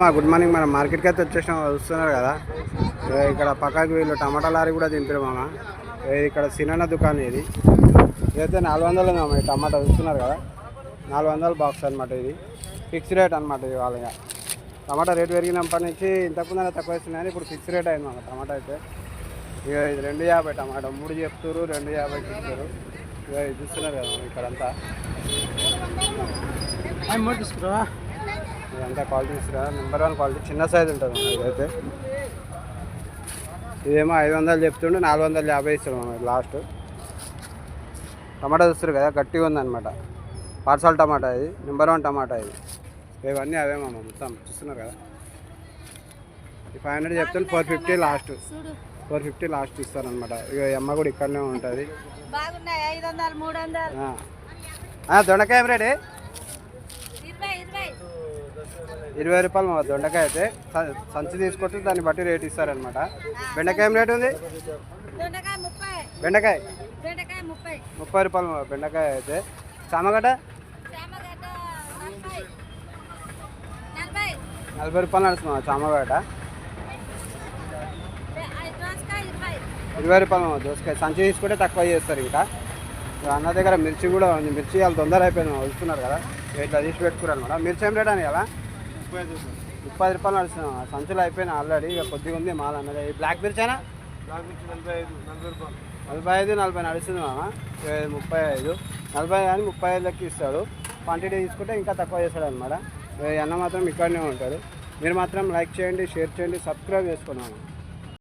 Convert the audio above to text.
Good morning. మనం మార్కెట్కి అయితే వచ్చేసాం, చూస్తున్నారు కదా. ఇక్కడ పక్కకి వీళ్ళు టమాటా లారీ కూడా దింపారు మామ. ఇక్కడ సినన్న దుకాణం ఇది. ఇదైతే 400 మామ. ఈ టమాటా చూస్తున్నారు కదా, 400 బాక్స్ అనమాట. ఇది ఫిక్స్ రేట్ అనమాట. ఇది వాళ్ళ టమాటా రేట్ పెరిగినప్పటి నుంచి ఇంతకుముందు తక్కువ ఇస్తున్నాయి, కానీ ఇప్పుడు ఫిక్స్ రేట్ అయింది మామ టమాటా అయితే. ఇక ఇది 250 టమాటా, 3 చెప్తారు, 250 ఇస్తారు. ఇక ఇది చూస్తున్నారు కదా ఇక్కడంతా తీసుకురా. ఇదంతా క్వాలిటీ తీసుకురా, నెంబర్ 1 క్వాలిటీ. చిన్న సైజు ఉంటుంది ఇదైతే. ఇదేమో 500 చెప్తుండే, 450 ఇస్తాడు మనం లాస్ట్. టమాటా చూస్తారు కదా, గట్టిగా ఉందన్నమాట. పార్సల్ టమాటా ఇది, నెంబర్ 1 టమాటా ఇది. ఇవన్నీ అవే మామ మొత్తం చూస్తున్నారు కదా. ఈ 500 చెప్తుంటే 450 లాస్ట్, 450 లాస్ట్ ఇస్తారనమాట. ఇక అమ్మ కూడా ఇక్కడనే ఉంటుంది. దొండకాయ రేటే 20 రూపాయలు మా దొండకాయ అయితే. సంచి తీసుకొచ్చి దాన్ని బట్టి రేట్ ఇస్తారనమాట. బెండకాయ రేట్ ఉంది, బెండకాయ 30 రూపాయలు మా బెండకాయ అయితే. చామగడ్డ 40 రూపాయలు నడుస్తుంది చామగడ్డ. 20 రూపాయలు మా దోసకాయ. సంచి తీసుకుంటే తక్కువ చేస్తారు. ఇంకా అన్న దగ్గర మిర్చి కూడా ఉంది. మిర్చి వాళ్ళు తొందర అయిపోయింది వస్తున్నారు కదా, ఇట్లా తీసి పెట్టుకున్నారు అనమాట. మిర్చి ఏం రేట్ అని కదా 30 రూపాయలు నడుస్తున్నాం. సంచులు అయిపోయినాయి ఆల్రెడీ, ఇక కొద్దిగా ఉంది మాల్ అన్నది. బ్లాక్ మిర్చి అయినా 45, 40 నడుస్తుంది మామ. 35, 40 కానీ 35 ఇస్తాడు. క్వాంటిటీ తీసుకుంటే ఇంకా తక్కువ చేస్తాడు అనమాట. అన్న మాత్రం ఇక్కడనే ఉంటాడు. మీరు మాత్రం లైక్ చేయండి, షేర్ చేయండి, సబ్స్క్రైబ్ చేసుకున్నాము.